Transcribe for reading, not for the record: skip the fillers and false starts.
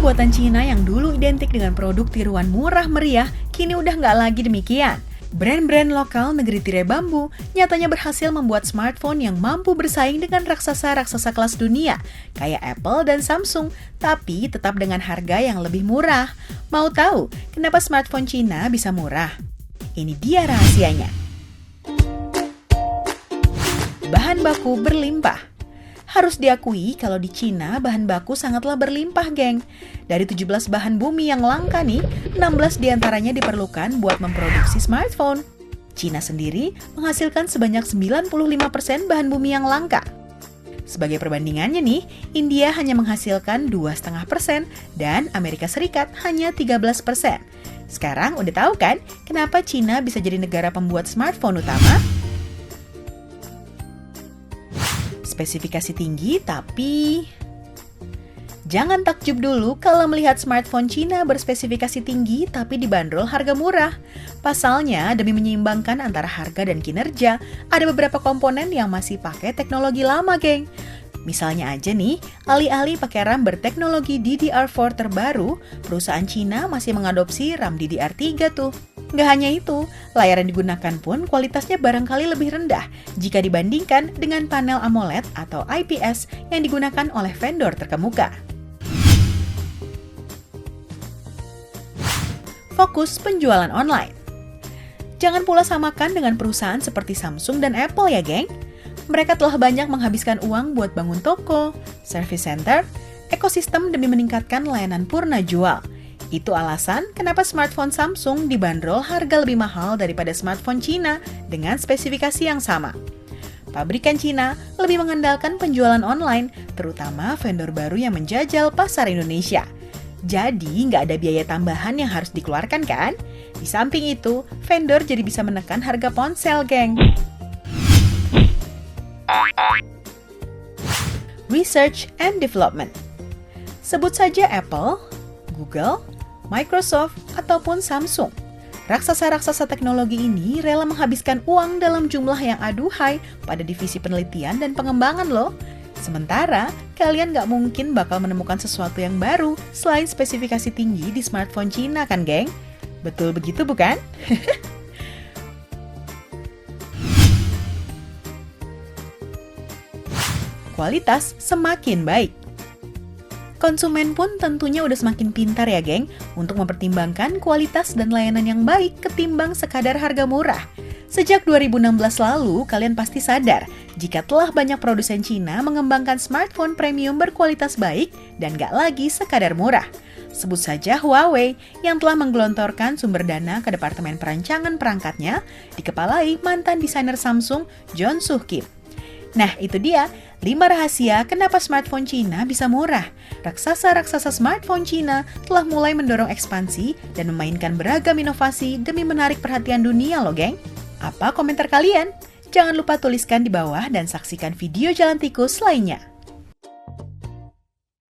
buatan Cina yang dulu identik dengan produk tiruan murah meriah, kini udah nggak lagi demikian. Brand-brand lokal negeri tirai bambu nyatanya berhasil membuat smartphone yang mampu bersaing dengan raksasa-raksasa kelas dunia, kayak Apple dan Samsung, tapi tetap dengan harga yang lebih murah. Mau tahu kenapa smartphone Cina bisa murah? Ini dia rahasianya. Bahan baku berlimpah. Harus diakui kalau di Cina bahan baku sangatlah berlimpah, geng. Dari 17 bahan bumi yang langka nih, 16 diantaranya diperlukan buat memproduksi smartphone. Cina sendiri menghasilkan sebanyak 95% bahan bumi yang langka. Sebagai perbandingannya nih, India hanya menghasilkan 2,5% dan Amerika Serikat hanya 13%. Sekarang udah tahu kan kenapa Cina bisa jadi negara pembuat smartphone utama? Spesifikasi tinggi, tapi jangan takjub dulu kalau melihat smartphone Cina berspesifikasi tinggi tapi dibanderol harga murah. Pasalnya, demi menyeimbangkan antara harga dan kinerja, ada beberapa komponen yang masih pakai teknologi lama, geng. Misalnya aja nih, alih-alih pakai RAM berteknologi DDR4 terbaru, perusahaan Cina masih mengadopsi RAM DDR3 tuh. Nggak hanya itu, layar yang digunakan pun kualitasnya barangkali lebih rendah jika dibandingkan dengan panel AMOLED atau IPS yang digunakan oleh vendor terkemuka. Fokus penjualan online. Jangan pula samakan dengan perusahaan seperti Samsung dan Apple ya, geng. Mereka telah banyak menghabiskan uang buat bangun toko, service center, ekosistem demi meningkatkan layanan purna jual. Itu alasan kenapa smartphone Samsung dibanderol harga lebih mahal daripada smartphone Cina dengan spesifikasi yang sama. Pabrikan Cina lebih mengandalkan penjualan online, terutama vendor baru yang menjajal pasar Indonesia. Jadi nggak ada biaya tambahan yang harus dikeluarkan kan? Di samping itu, vendor jadi bisa menekan harga ponsel, geng. Research and Development. Sebut saja Apple, Google, Microsoft, ataupun Samsung. Raksasa-raksasa teknologi ini rela menghabiskan uang dalam jumlah yang aduhai pada divisi penelitian dan pengembangan loh. Sementara, kalian nggak mungkin bakal menemukan sesuatu yang baru selain spesifikasi tinggi di smartphone Cina kan, geng? Betul begitu bukan? Kualitas semakin baik. Konsumen pun tentunya udah semakin pintar ya, geng, untuk mempertimbangkan kualitas dan layanan yang baik ketimbang sekadar harga murah. Sejak 2016 lalu, kalian pasti sadar jika telah banyak produsen Cina mengembangkan smartphone premium berkualitas baik dan gak lagi sekadar murah. Sebut saja Huawei yang telah menggelontorkan sumber dana ke Departemen Perancangan Perangkatnya, dikepalai mantan desainer Samsung, John Suh Kim. Nah, itu dia 5 rahasia kenapa smartphone Cina bisa murah. Raksasa-raksasa smartphone Cina telah mulai mendorong ekspansi dan memainkan beragam inovasi demi menarik perhatian dunia loh, geng. Apa komentar kalian? Jangan lupa tuliskan di bawah dan saksikan video Jalan Tikus lainnya.